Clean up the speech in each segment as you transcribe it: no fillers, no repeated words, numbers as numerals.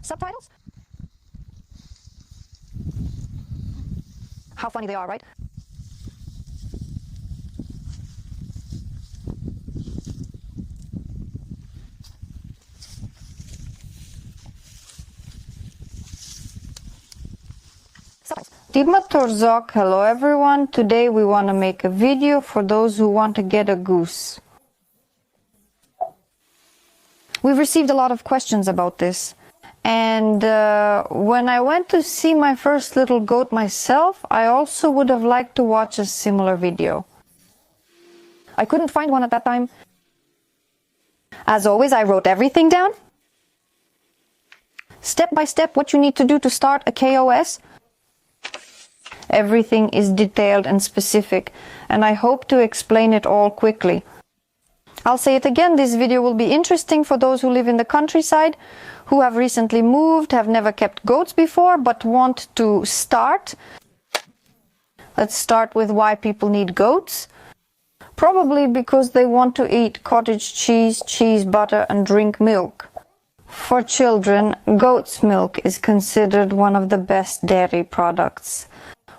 Subtitles? How funny they are, right? Dima Torzok, hello everyone. Today we want to make a video for those who want to get a goose. We've received a lot of questions about this. And when I went to see my first little goat myself, I also would have liked to watch a similar video. I couldn't find one at that time. As always, I wrote everything down. Step by step, what you need to do to start a KOS. Everything is detailed and specific, and I hope to explain it all quickly. I'll say it again, this video will be interesting for those who live in the countryside, who have recently moved, have never kept goats before, but want to start. Let's start with why people need goats. Probably because they want to eat cottage cheese, cheese, butter, and drink milk. For children, goat's milk is considered one of the best dairy products.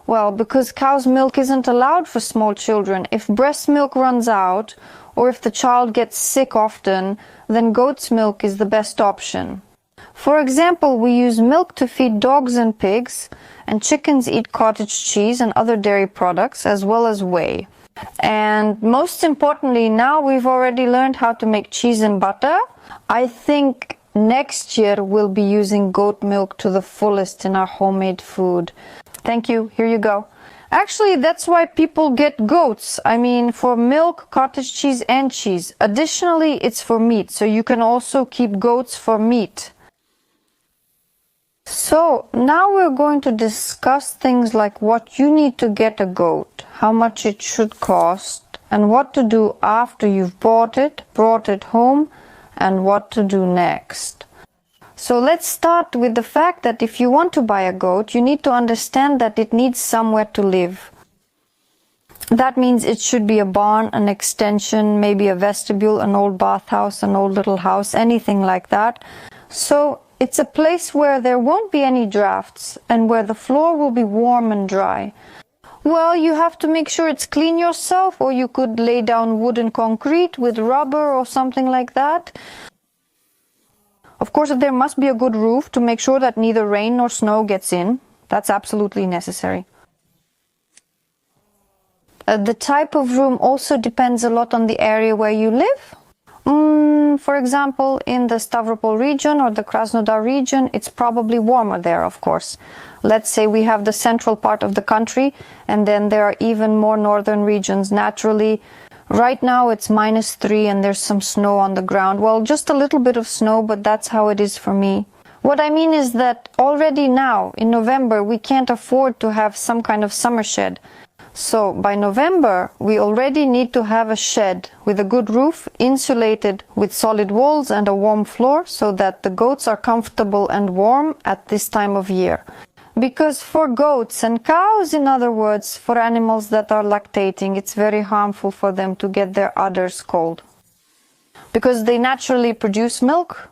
Well, because cow's milk isn't allowed for small children. If breast milk runs out, or if the child gets sick often, then goat's milk is the best option. For example, we use milk to feed dogs and pigs, and chickens eat cottage cheese and other dairy products, as well as whey. And most importantly, now we've already learned how to make cheese and butter. I think next year we'll be using goat milk to the fullest in our homemade food. Thank you. Here you go. Actually, that's why people get goats. I mean, for milk, cottage cheese, and cheese. Additionally, it's for meat, so you can also keep goats for meat. So, now we're going to discuss things like what you need to get a goat, how much it should cost, and what to do after you've bought it, brought it home, and what to do next. So let's start with the fact that if you want to buy a goat, you need to understand that it needs somewhere to live. That means it should be a barn, an extension, maybe a vestibule, an old bathhouse, an old little house, anything like that. So it's a place where there won't be any drafts and where the floor will be warm and dry. Well, you have to make sure it's clean yourself, or you could lay down wood and concrete with rubber or something like that. Of course, there must be a good roof to make sure that neither rain nor snow gets in. That's absolutely necessary. The type of room also depends a lot on the area where you live. For example, in the Stavropol region or the Krasnodar region, it's probably warmer there, of course. Let's say we have the central part of the country, and then there are even more northern regions. Naturally, right now it's -3 and there's some snow on the ground. Well, just a little bit of snow, but that's how it is for me. What I mean is that already now, in November, we can't afford to have some kind of summer shed. So by November, we already need to have a shed with a good roof, insulated with solid walls and a warm floor, so that the goats are comfortable and warm at this time of year. Because for goats and cows, in other words, for animals that are lactating, it's very harmful for them to get their udders cold. Because they naturally produce milk.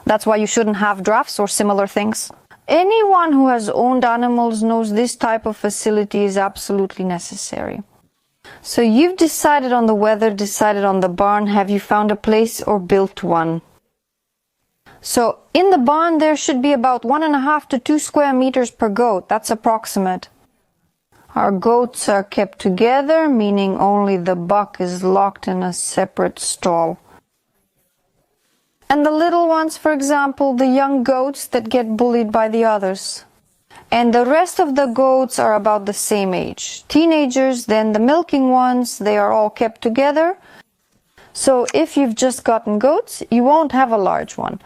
That's why you shouldn't have drafts or similar things. Anyone who has owned animals knows this type of facility is absolutely necessary. So you've decided on the weather, decided on the barn. Have you found a place or built one? So in the barn there should be about 1.5 to 2 square meters per goat. That's approximate. Our goats are kept together, meaning only the buck is locked in a separate stall. And the little ones, for example, the young goats that get bullied by the others. And the rest of the goats are about the same age. Teenagers, then the milking ones, they are all kept together. So if you've just gotten goats, you won't have a large one.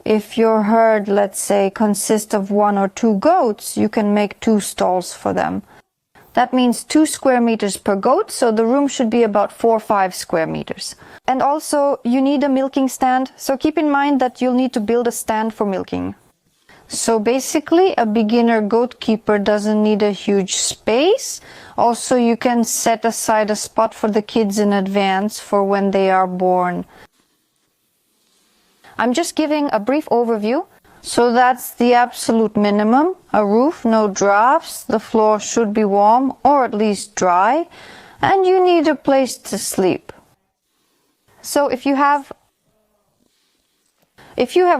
If your herd, let's say, consists of 1 or 2 goats, you can make 2 stalls for them. That means 2 square meters per goat, so the room should be about 4 or 5 square meters. And also, you need a milking stand, so keep in mind that you'll need to build a stand for milking. So basically, a beginner goat keeper doesn't need a huge space. Also, you can set aside a spot for the kids in advance for when they are born. I'm just giving a brief overview So that's the absolute minimum. A roof, no drafts, the floor should be warm or at least dry, and you need a place to sleep. So if you have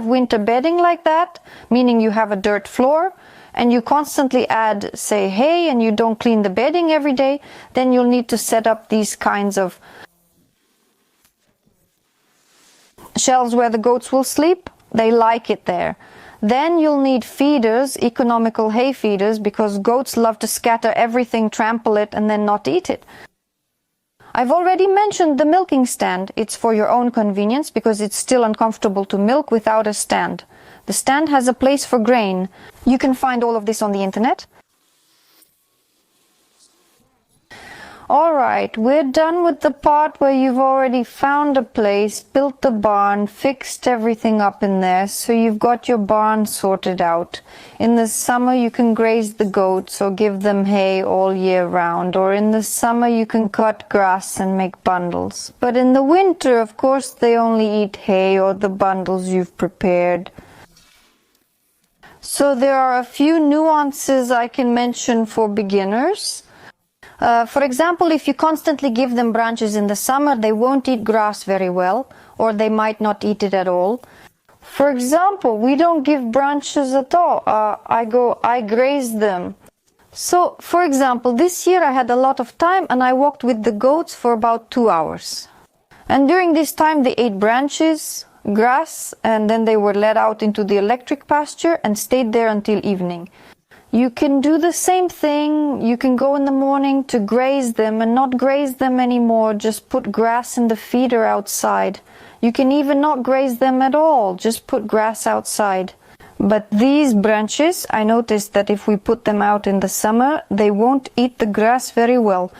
winter bedding like that, meaning you have a dirt floor, and you constantly add, say, hay, and you don't clean the bedding every day, then you'll need to set up these kinds of shelves where the goats will sleep. They like it there. Then you'll need feeders, economical hay feeders, because goats love to scatter everything, trample it, and then not eat it. I've already mentioned the milking stand. It's for your own convenience because it's still uncomfortable to milk without a stand. The stand has a place for grain. You can find all of this on the internet. Alright, we're done with the part where you've already found a place, built the barn, fixed everything up in there, so you've got your barn sorted out. In the summer you can graze the goats or give them hay all year round, or in the summer you can cut grass and make bundles. But in the winter, of course, they only eat hay or the bundles you've prepared. So there are a few nuances I can mention for beginners. For example, if you constantly give them branches in the summer, they won't eat grass very well, or they might not eat it at all. For example, we don't give branches at all. I graze them. So, for example, this year I had a lot of time and I walked with the goats for about 2 hours. And during this time they ate branches, grass, and then they were led out into the electric pasture and stayed there until evening. You can do the same thing. You can go in the morning to graze them and not graze them anymore. Just put grass in the feeder outside. You can even not graze them at all. Just put grass outside. But these branches, I noticed that if we put them out in the summer, they won't eat the grass very well.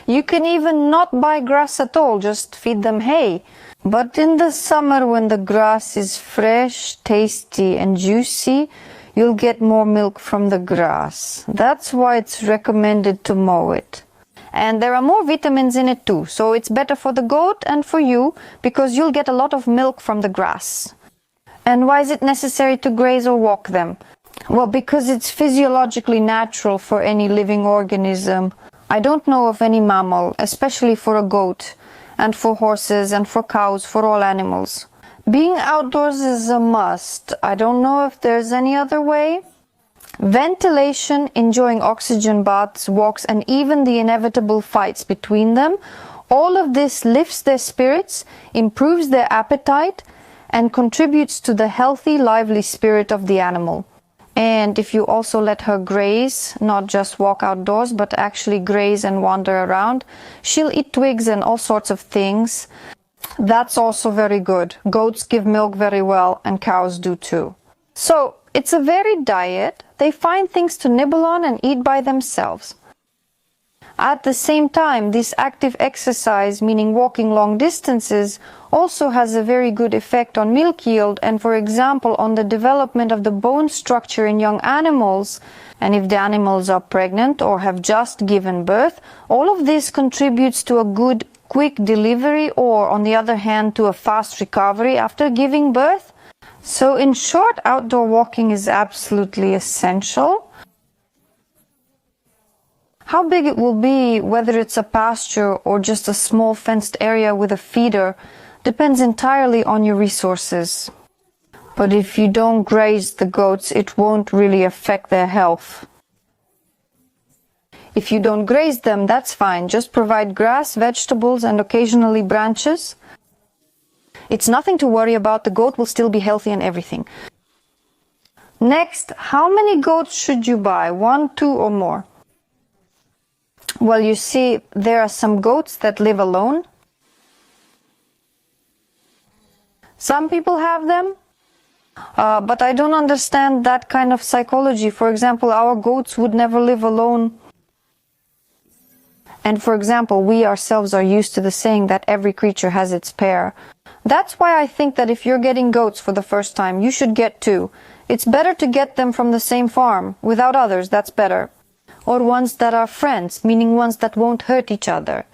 You can even not buy grass at all. Just feed them hay. But in the summer, when the grass is fresh, tasty and juicy, you'll get more milk from the grass. That's why it's recommended to mow it. And there are more vitamins in it too, so it's better for the goat and for you because you'll get a lot of milk from the grass. And why is it necessary to graze or walk them? Well, because it's physiologically natural for any living organism. I don't know of any mammal, especially for a goat, and for horses and for cows, for all animals. Being outdoors is a must. I don't know if there's any other way. Ventilation, enjoying oxygen baths, walks, and even the inevitable fights between them, all of this lifts their spirits, improves their appetite, and contributes to the healthy, lively spirit of the animal. And if you also let her graze, not just walk outdoors, but actually graze and wander around, she'll eat twigs and all sorts of things. That's also very good. Goats give milk very well, and cows do too. So, it's a varied diet. They find things to nibble on and eat by themselves. At the same time, this active exercise, meaning walking long distances, also has a very good effect on milk yield and, for example, on the development of the bone structure in young animals. And if the animals are pregnant or have just given birth, all of this contributes to a good quick delivery or, on the other hand, to a fast recovery after giving birth. So, in short, outdoor walking is absolutely essential. How big it will be, whether it's a pasture or just a small fenced area with a feeder, depends entirely on your resources. But if you don't graze the goats, it won't really affect their health. If you don't graze them, that's fine. Just provide grass, vegetables, and occasionally branches. It's nothing to worry about. The goat will still be healthy and everything. Next, how many goats should you buy? 1, 2, or more? Well, you see, there are some goats that live alone. Some people have them, but I don't understand that kind of psychology. For example, our goats would never live alone. And for example, we ourselves are used to the saying that every creature has its pair. That's why I think that if you're getting goats for the first time, you should get 2. It's better to get them from the same farm, without others, that's better. Or ones that are friends, meaning ones that won't hurt each other.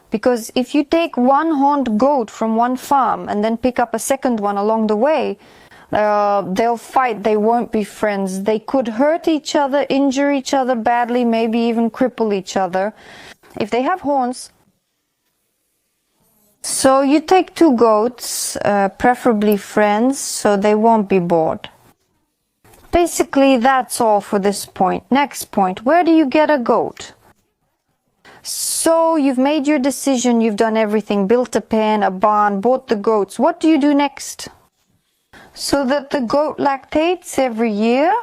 Because if you take one horned goat from one farm and then pick up a second one along the way, They'll fight, they won't be friends. They could hurt each other, injure each other badly, maybe even cripple each other if they have horns. So you take 2 goats, preferably friends, so they won't be bored. Basically, that's all for this point. Next point, where do you get a goat? So you've made your decision, you've done everything, built a pen, a barn, bought the goats. What do you do next? So that the goat lactates every year?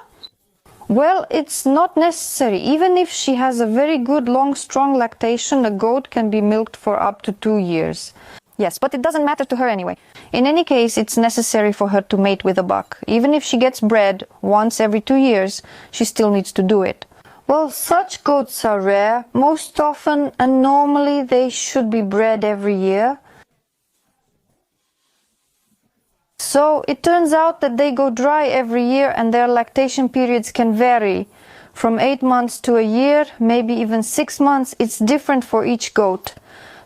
Well, it's not necessary. Even if she has a very good, long, strong lactation, a goat can be milked for up to 2 years. Yes, but it doesn't matter to her anyway. In any case, it's necessary for her to mate with a buck. Even if she gets bred once every 2 years, she still needs to do it. Well, such goats are rare. Most often and normally they should be bred every year. So it turns out that they go dry every year and their lactation periods can vary from 8 months to a year, maybe even 6 months. It's different for each goat.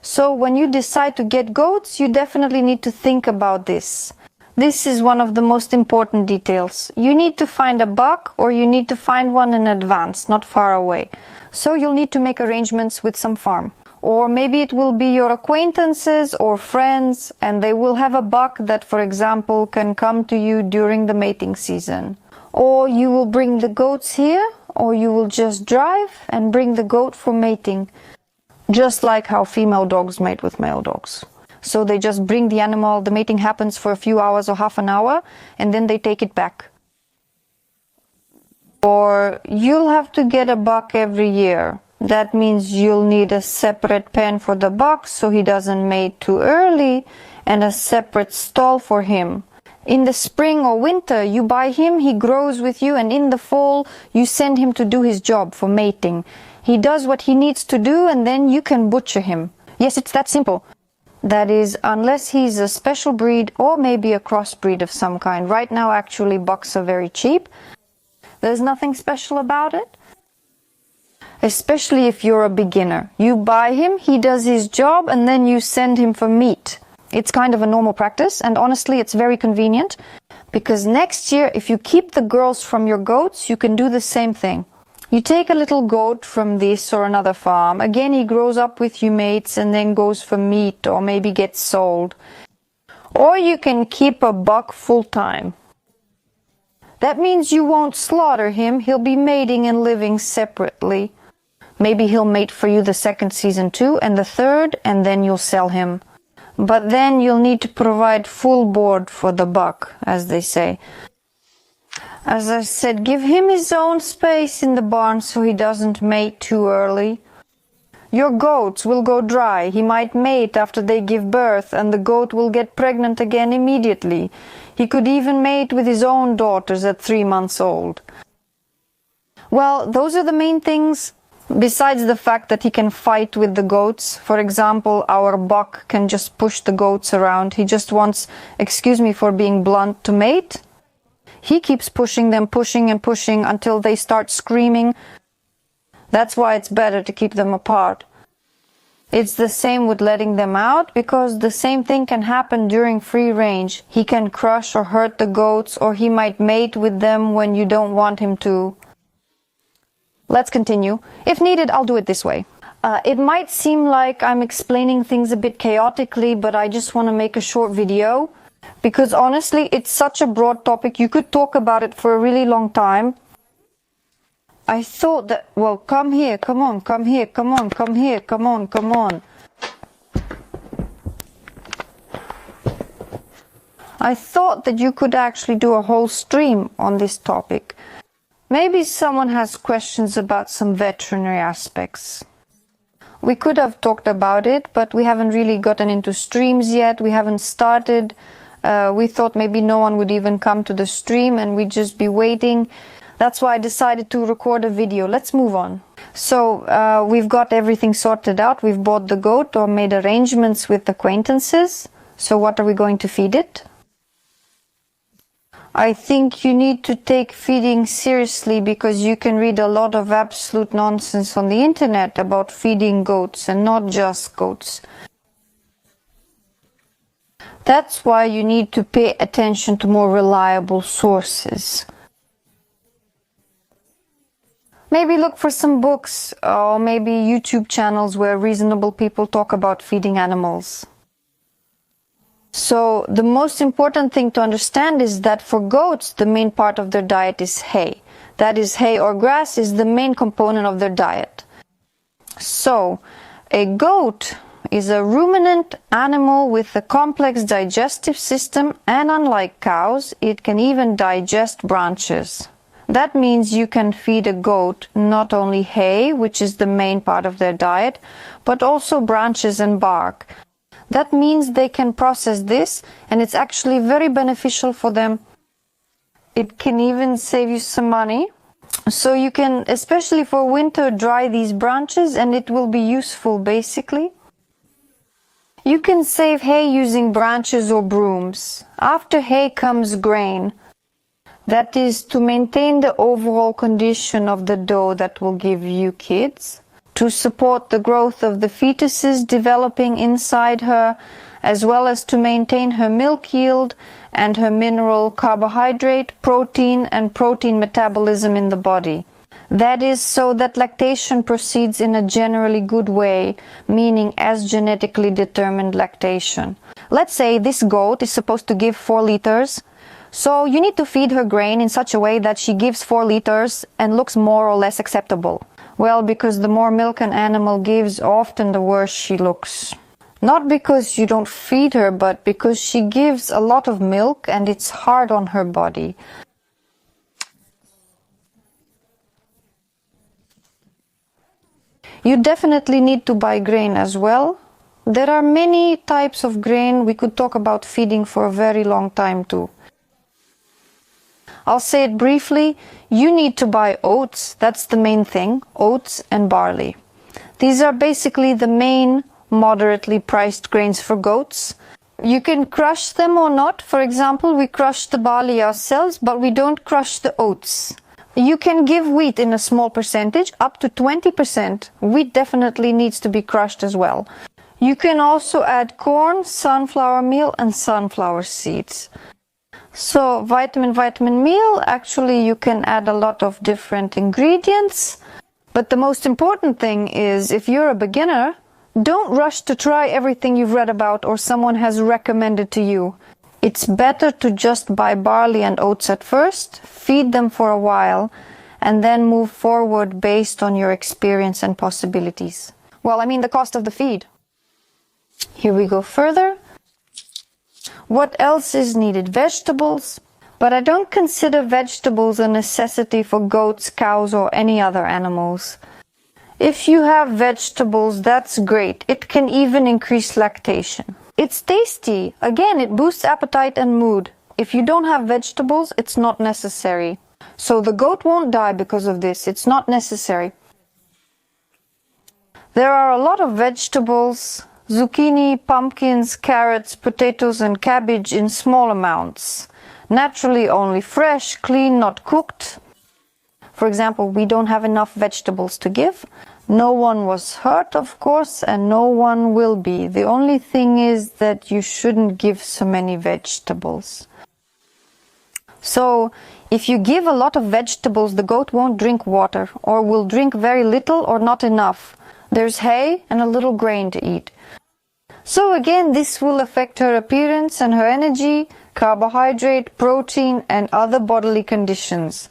So when you decide to get goats, you definitely need to think about this. This is one of the most important details. You need to find a buck or you need to find one in advance, not far away. So you'll need to make arrangements with some farm. Or maybe it will be your acquaintances or friends, and they will have a buck that, for example, can come to you during the mating season. Or you will bring the goats here, or you will just drive and bring the goat for mating. Just like how female dogs mate with male dogs. So they just bring the animal, the mating happens for a few hours or half an hour, and then they take it back. Or you'll have to get a buck every year. That means you'll need a separate pen for the buck so he doesn't mate too early, and a separate stall for him. In the spring or winter, you buy him, he grows with you, and in the fall, you send him to do his job for mating. He does what he needs to do, and then you can butcher him. Yes, it's that simple. That is, unless he's a special breed or maybe a crossbreed of some kind. Right now, actually, bucks are very cheap. There's nothing special about it. Especially if you're a beginner. You buy him, he does his job, and then you send him for meat. It's kind of a normal practice, and honestly, it's very convenient. Because next year, if you keep the girls from your goats, you can do the same thing. You take a little goat from this or another farm. Again, he grows up with you mates and then goes for meat or maybe gets sold. Or you can keep a buck full time. That means you won't slaughter him. He'll be mating and living separately. Maybe he'll mate for you the 2nd season too, and the 3rd, and then you'll sell him. But then you'll need to provide full board for the buck, as they say. As I said, give him his own space in the barn so he doesn't mate too early. Your goats will go dry. He might mate after they give birth, and the goat will get pregnant again immediately. He could even mate with his own daughters at 3 months old. Well, those are the main things. Besides the fact that he can fight with the goats. For example, our buck can just push the goats around. He just wants, excuse me for being blunt, to mate. He keeps pushing them, pushing and pushing until they start screaming. That's why it's better to keep them apart. It's the same with letting them out, because the same thing can happen during free range. He can crush or hurt the goats, or he might mate with them when you don't want him to. Let's continue. If needed, I'll do it this way. It might seem like I'm explaining things a bit chaotically, but I just want to make a short video. Because honestly, it's such a broad topic. You could talk about it for a really long time. I thought that, well, come here, come on, come here, come on, come here, come on, come on. I thought that you could actually do a whole stream on this topic. Maybe someone has questions about some veterinary aspects. We could have talked about it, but we haven't really gotten into streams yet. We haven't started. We thought maybe no one would even come to the stream and we'd just be waiting. That's why I decided to record a video. Let's move on. So we've got everything sorted out. We've bought the goat or made arrangements with acquaintances. So what are we going to feed it? I think you need to take feeding seriously, because you can read a lot of absolute nonsense on the internet about feeding goats, and not just goats. That's why you need to pay attention to more reliable sources. Maybe look for some books or maybe YouTube channels where reasonable people talk about feeding animals. So the most important thing to understand is that for goats, the main part of their diet is hay. That is, hay or grass is the main component of their diet. So a goat is a ruminant animal with a complex digestive system, and unlike cows, it can even digest branches. That means you can feed a goat not only hay, which is the main part of their diet, but also branches and bark. That means they can process this, and it's actually very beneficial for them. It can even save you some money. So you can, especially for winter, dry these branches and it will be useful basically. You can save hay using branches or brooms. After hay comes grain. That is to maintain the overall condition of the doe that will give you kids, to support the growth of the fetuses developing inside her, as well as to maintain her milk yield and her mineral, carbohydrate, protein and protein metabolism in the body. That is so that lactation proceeds in a generally good way, meaning as genetically determined lactation. Let's say this goat is supposed to give 4 liters. So you need to feed her grain in such a way that she gives 4 liters and looks more or less acceptable. Well, because the more milk an animal gives, often the worse she looks. Not because you don't feed her, but because she gives a lot of milk and it's hard on her body. You definitely need to buy grain as well. There are many types of grain. We could talk about feeding for a very long time too. I'll say it briefly. You need to buy oats. That's the main thing. Oats and barley. These are basically the main moderately priced grains for goats. You can crush them or not. For example, we crush the barley ourselves, but we don't crush the oats. You can give wheat in a small percentage, up to 20%. Wheat definitely needs to be crushed as well. You can also add corn, sunflower meal and sunflower seeds. So vitamin meal, actually you can add a lot of different ingredients. But the most important thing is, if you're a beginner, don't rush to try everything you've read about or someone has recommended to you. It's better to just buy barley and oats at first, feed them for a while, and then move forward based on your experience and possibilities. Well, I mean the cost of the feed. Here we go further. What else is needed? Vegetables. But I don't consider vegetables a necessity for goats, cows, or any other animals. If you have vegetables, that's great. It can even increase lactation. It's tasty. Again, it boosts appetite and mood. If you don't have vegetables, it's not necessary. So the goat won't die because of this. It's not necessary. There are a lot of vegetables. Zucchini, pumpkins, carrots, potatoes and cabbage in small amounts. Naturally only fresh, clean, not cooked. For example, we don't have enough vegetables to give. No one was hurt, of course, and no one will be. The only thing is that you shouldn't give so many vegetables. So, if you give a lot of vegetables, the goat won't drink water, or will drink very little or not enough. There's hay and a little grain to eat. So again, this will affect her appearance and her energy, carbohydrate, protein and other bodily conditions.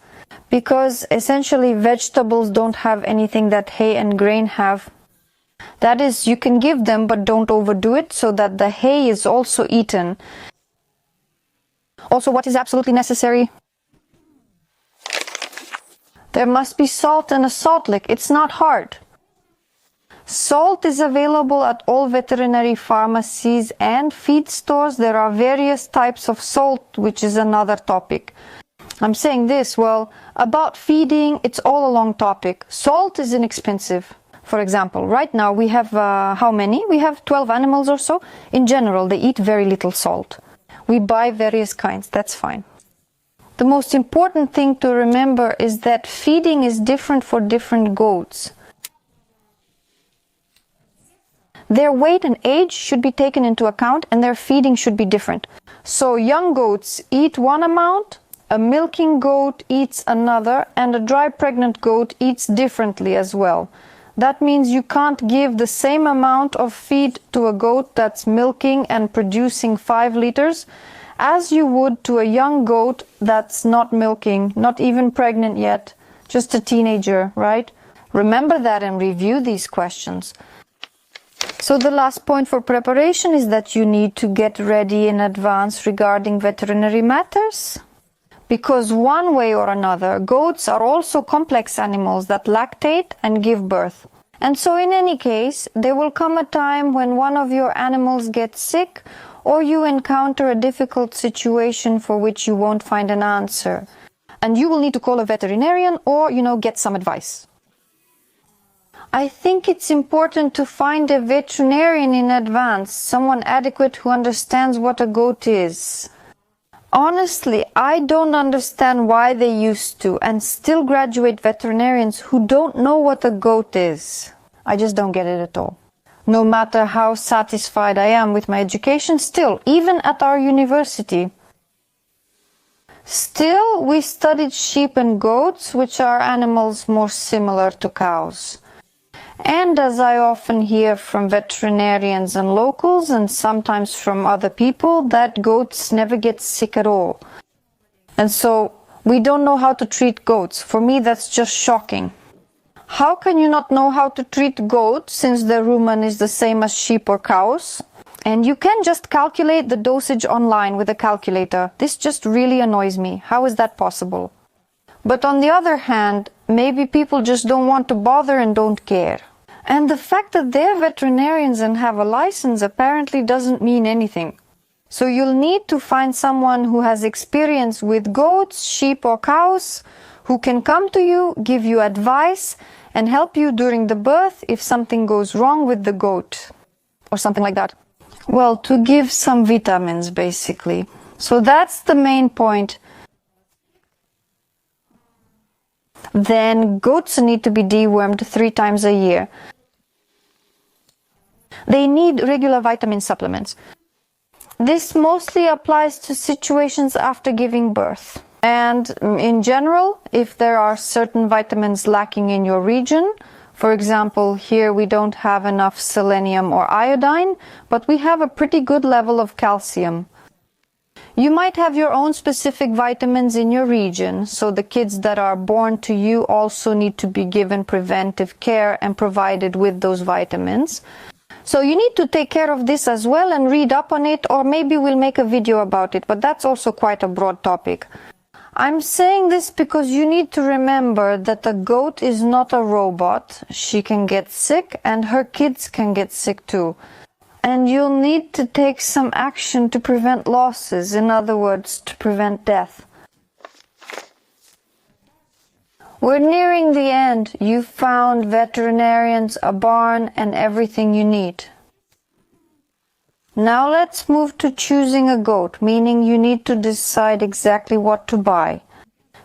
Because essentially vegetables don't have anything that hay and grain have. That is, you can give them but don't overdo it so that the hay is also eaten. Also, what is absolutely necessary? There must be salt and a salt lick. It's not hard. Salt is available at all veterinary pharmacies and feed stores. There are various types of salt, which is another topic. I'm saying this, well, about feeding, it's all a long topic. Salt is inexpensive. For example, right now we have, how many? We have 12 animals or so. In general, they eat very little salt. We buy various kinds, that's fine. The most important thing to remember is that feeding is different for different goats. their weight and age should be taken into account, and their feeding should be different. So young goats eat one amount, a milking goat eats another, and a dry pregnant goat eats differently as well. That means you can't give the same amount of feed to a goat that's milking and producing 5 liters as you would to a young goat that's not milking, not even pregnant yet, just a teenager, right? Remember that and review these questions. So the last point for preparation is that you need to get ready in advance regarding veterinary matters. Because one way or another, goats are also complex animals that lactate and give birth. And so in any case, there will come a time when one of your animals gets sick, or you encounter a difficult situation for which you won't find an answer. And you will need to call a veterinarian or, get some advice. I think it's important to find a veterinarian in advance, someone adequate who understands what a goat is. Honestly, I don't understand why they used to and still graduate veterinarians who don't know what a goat is. I just don't get it at all. No matter how satisfied I am with my education, still, even at our university, still we studied sheep and goats, which are animals more similar to cows. And as I often hear from veterinarians and locals, and sometimes from other people, that goats never get sick at all. And so we don't know how to treat goats. For me, that's just shocking. How can you not know how to treat goats since the rumen is the same as sheep or cows? And you can just calculate the dosage online with a calculator. This just really annoys me. How is that possible? But on the other hand, maybe people just don't want to bother and don't care. And the fact that they're veterinarians and have a license apparently doesn't mean anything. So you'll need to find someone who has experience with goats, sheep or cows, who can come to you, give you advice, and help you during the birth if something goes wrong with the goat, or something like that. Well, to give some vitamins, basically. So that's the main point. Then goats need to be dewormed 3 times a year. They need regular vitamin supplements. This mostly applies to situations after giving birth. And in general, if there are certain vitamins lacking in your region, for example, here we don't have enough selenium or iodine, but we have a pretty good level of calcium. You might have your own specific vitamins in your region, so the kids that are born to you also need to be given preventive care and provided with those vitamins. So you need to take care of this as well and read up on it, or maybe we'll make a video about it, but that's also quite a broad topic. I'm saying this because you need to remember that a goat is not a robot. She can get sick and her kids can get sick too. And you'll need to take some action to prevent losses, in other words, to prevent death. We're nearing the end. You've found veterinarians, a barn, and everything you need. Now let's move to choosing a goat, meaning you need to decide exactly what to buy.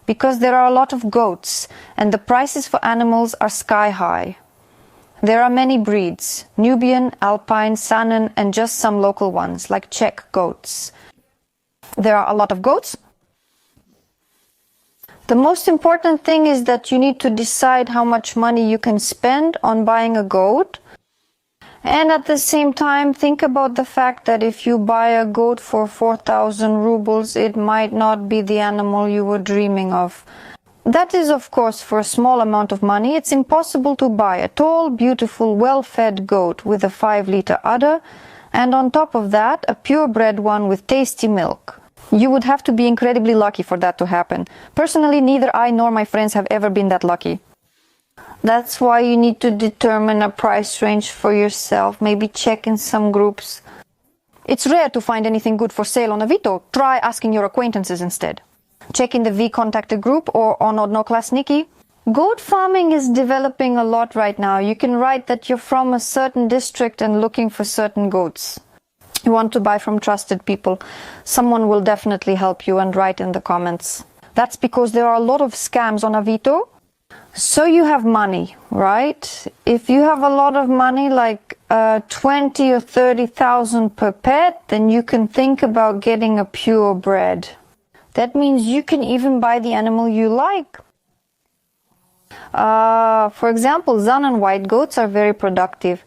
Because there are a lot of goats, and the prices for animals are sky high. There are many breeds, Nubian, Alpine, Saanen, and just some local ones, like Czech goats. There are a lot of goats. The most important thing is that you need to decide how much money you can spend on buying a goat. And at the same time, think about the fact that if you buy a goat for 4,000 rubles, it might not be the animal you were dreaming of. That is, of course, for a small amount of money. It's impossible to buy a tall, beautiful, well-fed goat with a 5-liter udder, and on top of that, a purebred one with tasty milk. You would have to be incredibly lucky for that to happen. Personally, neither I nor my friends have ever been that lucky. That's why you need to determine a price range for yourself, maybe check in some groups. It's rare to find anything good for sale on Avito. Try asking your acquaintances instead. Check in the V-Contacted group or on Odnoklasniki. Goat farming is developing a lot right now. You can write that you're from a certain district and looking for certain goats. You want to buy from trusted people. Someone will definitely help you and write in the comments. That's because there are a lot of scams on Avito. So you have money, right? If you have a lot of money, like 20 or 30,000 per pet, then you can think about getting a purebred. That means you can even buy the animal you like. For example, Zan white goats are very productive.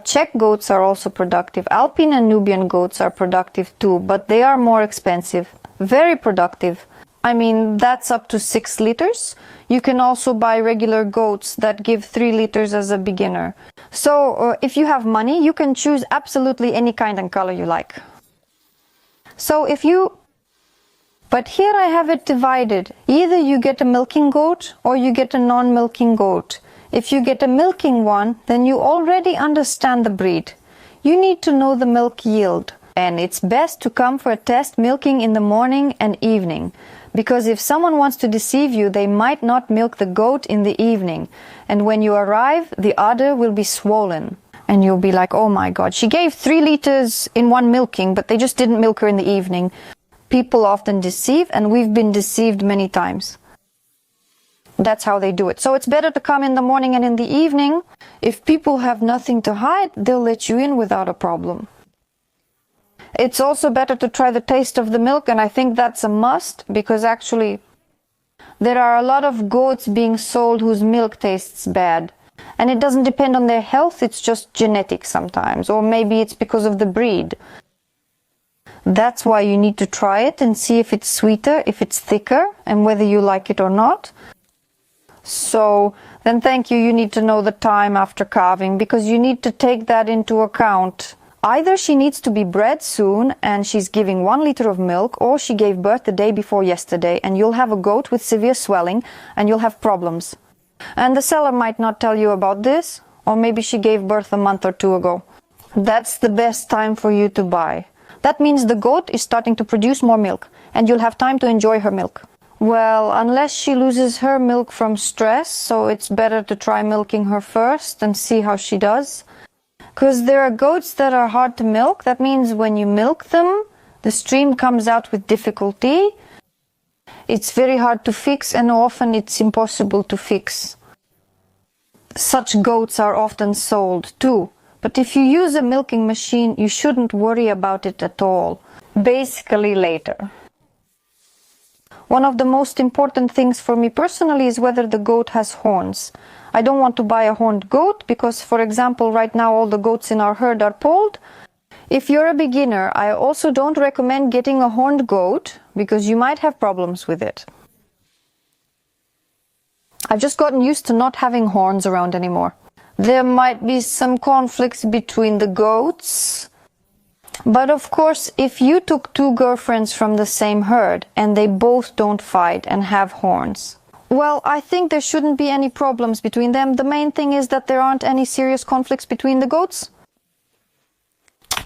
Czech goats are also productive. Alpine and Nubian goats are productive too, but they are more expensive. Very productive. I mean, that's up to 6 liters. You can also buy regular goats that give 3 liters as a beginner. So if you have money, you can choose absolutely any kind and color you like. But here I have it divided. Either you get a milking goat or you get a non-milking goat. If you get a milking one, then you already understand the breed. You need to know the milk yield. And it's best to come for a test milking in the morning and evening. Because if someone wants to deceive you, they might not milk the goat in the evening. And when you arrive, the udder will be swollen. And you'll be like, oh my God, she gave 3 liters in one milking, but they just didn't milk her in the evening. People often deceive, and we've been deceived many times. That's how they do it. So it's better to come in the morning and in the evening. If people have nothing to hide, they'll let you in without a problem. It's also better to try the taste of the milk, and I think that's a must, because actually there are a lot of goats being sold whose milk tastes bad. And it doesn't depend on their health, it's just genetic sometimes, or maybe it's because of the breed. That's why you need to try it and see if it's sweeter, if it's thicker, and whether you like it or not. So then you need to know the time after calving, because you need to take that into account. Either she needs to be bred soon and she's giving 1 liter of milk, or she gave birth the day before yesterday, and you'll have a goat with severe swelling and you'll have problems. And the seller might not tell you about this, or maybe she gave birth a month or 2 ago. That's the best time for you to buy. That means the goat is starting to produce more milk, and you'll have time to enjoy her milk. Well, unless she loses her milk from stress, so it's better to try milking her first and see how she does. Because there are goats that are hard to milk. That means when you milk them, the stream comes out with difficulty. It's very hard to fix, and often it's impossible to fix. Such goats are often sold too. But if you use a milking machine, you shouldn't worry about it at all. Basically later. One of the most important things for me personally is whether the goat has horns. I don't want to buy a horned goat because, for example, right now all the goats in our herd are polled. If you're a beginner, I also don't recommend getting a horned goat because you might have problems with it. I've just gotten used to not having horns around anymore. There might be some conflicts between the goats. But of course, if you took 2 girlfriends from the same herd and they both don't fight and have horns, well, I think there shouldn't be any problems between them. The main thing is that there aren't any serious conflicts between the goats.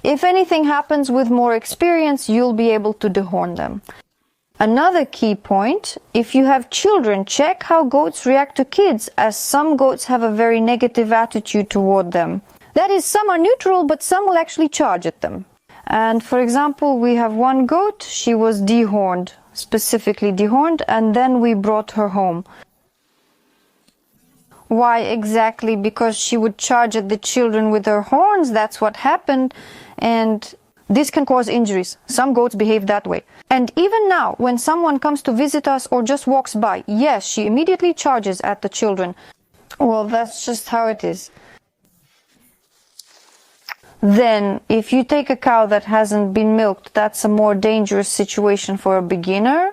If anything happens with more experience, you'll be able to dehorn them. Another key point, if you have children, check how goats react to kids, as some goats have a very negative attitude toward them. That is, some are neutral, but some will actually charge at them. And for example, we have one goat, she was dehorned, specifically dehorned, and then we brought her home. Why exactly? Because she would charge at the children with her horns, that's what happened, and this can cause injuries. Some goats behave that way. And even now, when someone comes to visit us or just walks by, yes, she immediately charges at the children. Well, that's just how it is. Then, if you take a cow that hasn't been milked, that's a more dangerous situation for a beginner.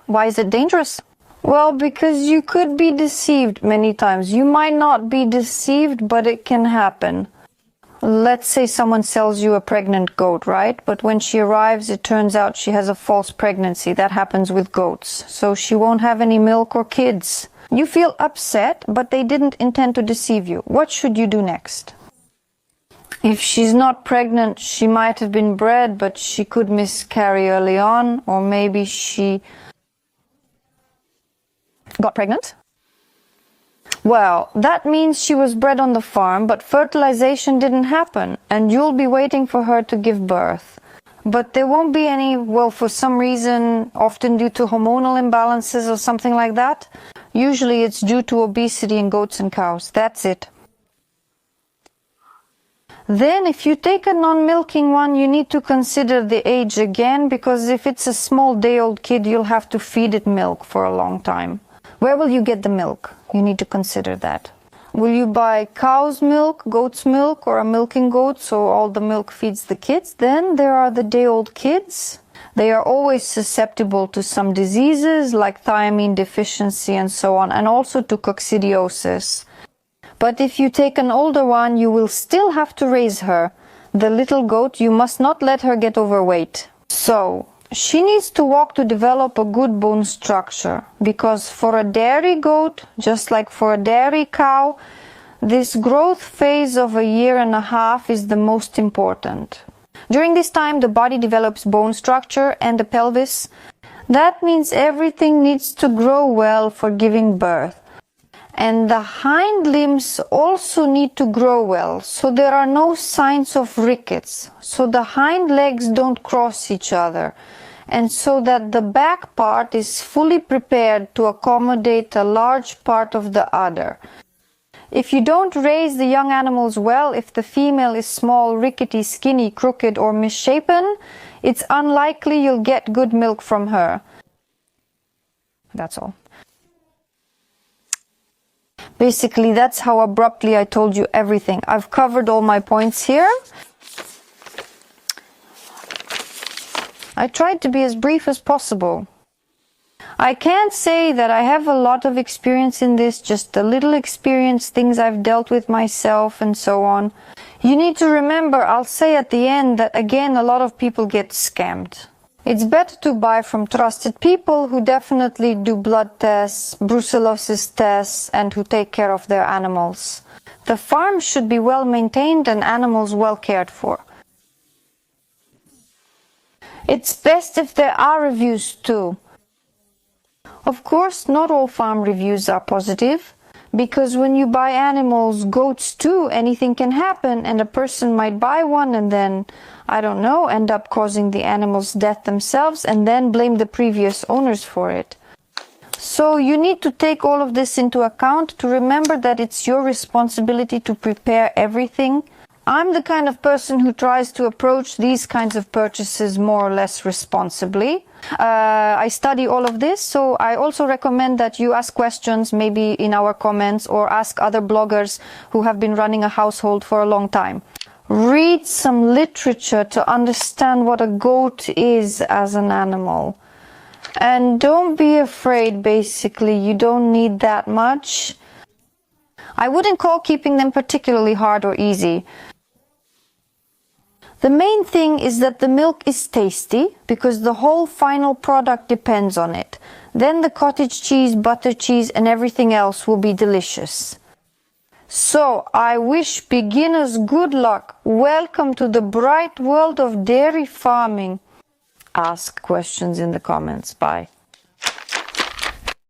Why is it dangerous? Well, because you could be deceived many times. You might not be deceived, but it can happen. Let's say someone sells you a pregnant goat, right? But when she arrives, it turns out she has a false pregnancy. That happens with goats. So she won't have any milk or kids. You feel upset, but they didn't intend to deceive you. What should you do next? If she's not pregnant, she might have been bred, but she could miscarry early on, or maybe she got pregnant. Well, that means she was bred on the farm, but fertilization didn't happen, and you'll be waiting for her to give birth. But there won't be any, well, for some reason, often due to hormonal imbalances or something like that. Usually it's due to obesity in goats and cows. That's it. Then if you take a non-milking one, you need to consider the age again, because if it's a small day-old kid, you'll have to feed it milk for a long time. Where will you get the milk? You need to consider that. Will you buy cow's milk, goat's milk, or a milking goat so all the milk feeds the kids? Then there are the day-old kids. They are always susceptible to some diseases like thiamine deficiency and so on, and also to coccidiosis. But if you take an older one, you will still have to raise her. The little goat, you must not let her get overweight. So, she needs to walk to develop a good bone structure, because for a dairy goat, just like for a dairy cow, this growth phase of 1.5 years is the most important. During this time, the body develops bone structure and the pelvis. That means everything needs to grow well for giving birth. And the hind limbs also need to grow well, so there are no signs of rickets, so the hind legs don't cross each other, and so that the back part is fully prepared to accommodate a large part of the udder. If you don't raise the young animals well, if the female is small, rickety, skinny, crooked, or misshapen, it's unlikely you'll get good milk from her. That's all. Basically, that's how abruptly I told you everything. I've covered all my points here. I tried to be as brief as possible. I can't say that I have a lot of experience in this, just a little experience, things I've dealt with myself and so on. You need to remember, I'll say at the end, that again, a lot of people get scammed. It's better to buy from trusted people who definitely do blood tests, brucellosis tests, and who take care of their animals. The farm should be well maintained and animals well cared for. It's best if there are reviews too. Of course, not all farm reviews are positive, because when you buy animals, goats too, anything can happen, and a person might buy one and then, I don't know, end up causing the animal's death themselves and then blame the previous owners for it. So you need to take all of this into account to remember that it's your responsibility to prepare everything. I'm the kind of person who tries to approach these kinds of purchases more or less responsibly. I study all of this, so I also recommend that you ask questions maybe in our comments or ask other bloggers who have been running a household for a long time. Read some literature to understand what a goat is as an animal. And don't be afraid, basically, you don't need that much. I wouldn't call keeping them particularly hard or easy. The main thing is that the milk is tasty, because the whole final product depends on it. Then the cottage cheese, butter cheese, and everything else will be delicious. So, I wish beginners good luck. Welcome to the bright world of dairy farming. Ask questions in the comments. Bye.